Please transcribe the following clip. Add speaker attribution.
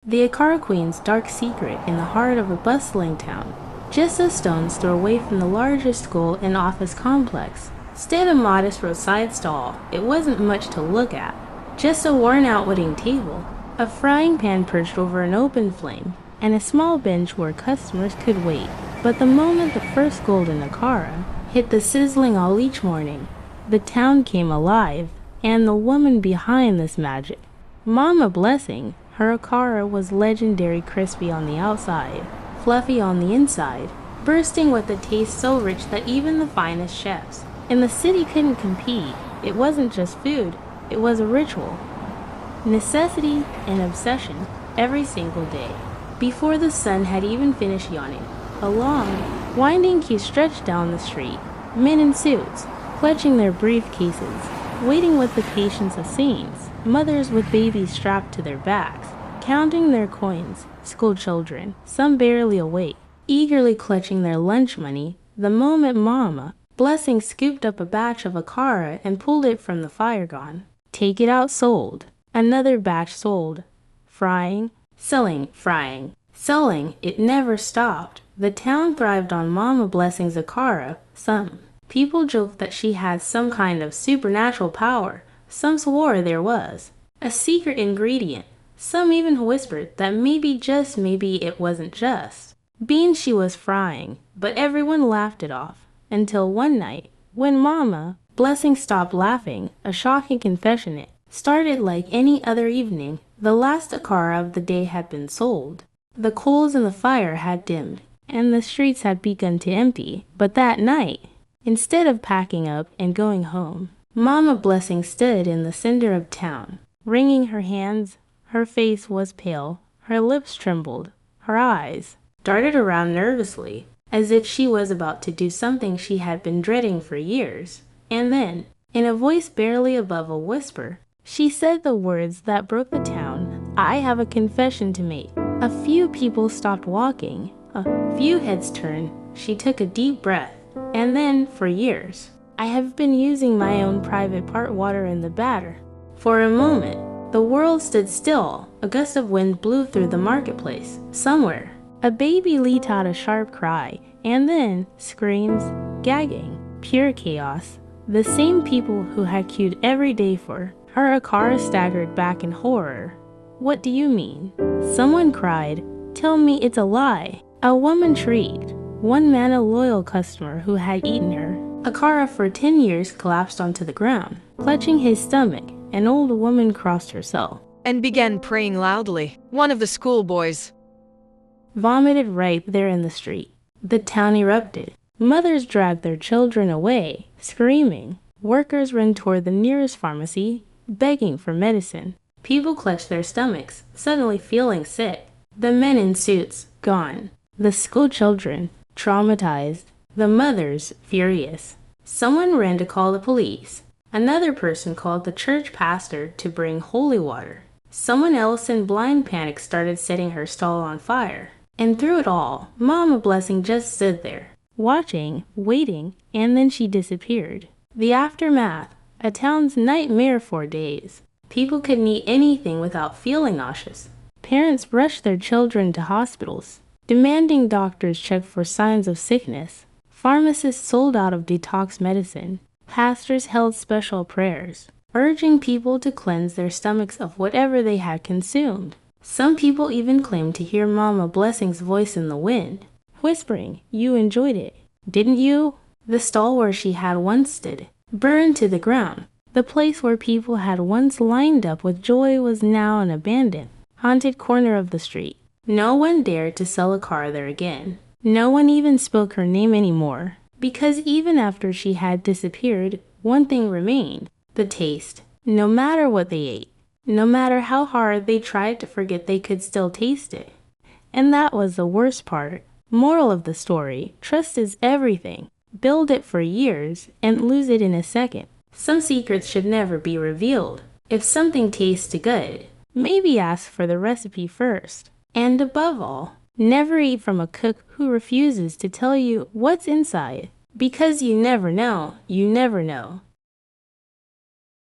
Speaker 1: the Akara Queen's dark secret in the heart of a bustling town. Just a stone's throw away from the largest school and office complex stood a modest roadside stall. It wasn't much to look at, just a worn-out wooden table, a frying pan perched over an open flame, and a small bench where customers could wait. But the moment the first golden Akara hit the sizzling all each morning, the town came alive, and the woman behind this magic, Mama Blessing, her Akara was legendary, crispy on the outside, fluffy on the inside, bursting with a taste so rich that even the finest chefs in the city couldn't compete. It wasn't just food, it was a ritual, necessity, and obsession every single day. Before the sun had even finished yawning, a long, winding queue stretched down the street, men in suits, clutching their briefcases, waiting with the patience of saints, mothers with babies strapped to their backs, counting their coins, school children, some barely awake, eagerly clutching their lunch money. The moment Mama Blessing scooped up a batch of Akara and pulled it from the fire gone. Take it out, sold. Another batch sold. Frying, selling, selling. It never stopped. The town thrived on Mama Blessing's Akara. Some people joked that she had some kind of supernatural power. Some swore there was a secret ingredient. Some even whispered that maybe, just maybe, it wasn't just beans she was frying, but everyone laughed it off. Until one night, when Mama Blessing stopped laughing, a shocking confession. It started like any other evening. The last Akara of the day had been sold. The coals in the fire had dimmed, and the streets had begun to empty. But that night, instead of packing up and going home, Mama Blessing stood in the center of town, wringing her hands. Her face was pale, her lips trembled, her eyes darted around nervously, as if she was about to do something she had been dreading for years. And then, in a voice barely above a whisper, she said the words that broke the town. I have a confession to make. A few people stopped walking. A few heads turned. She took a deep breath. And then, for years, I have been using my own private part water in the batter. For a moment, the world stood still. A gust of wind blew through the marketplace. Somewhere, a baby let out a sharp cry, and then screams, gagging, pure chaos. The same people who had queued every day for her Akara staggered back in horror. What do you mean? Someone cried. Tell me it's a lie. A woman shrieked. One man, a loyal customer who had eaten her Akara for 10 years, collapsed onto the ground. Clutching his stomach, an old woman crossed herself
Speaker 2: and began praying loudly. One of the schoolboys
Speaker 1: vomited right there in the street. The town erupted. Mothers dragged their children away, screaming. Workers ran toward the nearest pharmacy, begging for medicine. People clutched their stomachs, suddenly feeling sick. The men in suits, gone. The school children, traumatized. The mothers, furious. Someone ran to call the police. Another person called the church pastor to bring holy water. Someone else in blind panic started setting her stall on fire. And through it all, Mama Blessing just stood there, watching, waiting, and then she disappeared. The aftermath, a town's nightmare for days. People couldn't eat anything without feeling nauseous. Parents rushed their children to hospitals, demanding doctors check for signs of sickness. Pharmacists sold out of detox medicine. Pastors held special prayers, urging people to cleanse their stomachs of whatever they had consumed. Some people even claimed to hear Mama Blessing's voice in the wind, whispering, you enjoyed it, didn't you? The stall where she had once stood burned to the ground. The place where people had once lined up with joy was now an abandoned, haunted corner of the street. No one dared to sell a car there again. No one even spoke her name anymore, because even after she had disappeared, one thing remained, the taste. No matter what they ate, no matter how hard they tried to forget, they could still taste it. And that was the worst part. Moral of the story, trust is everything. Build it for years and lose it in a second. Some secrets should never be revealed. If something tastes good, maybe ask for the recipe first. And above all, never eat from a cook who refuses to tell you what's inside. Because you never know, you never know.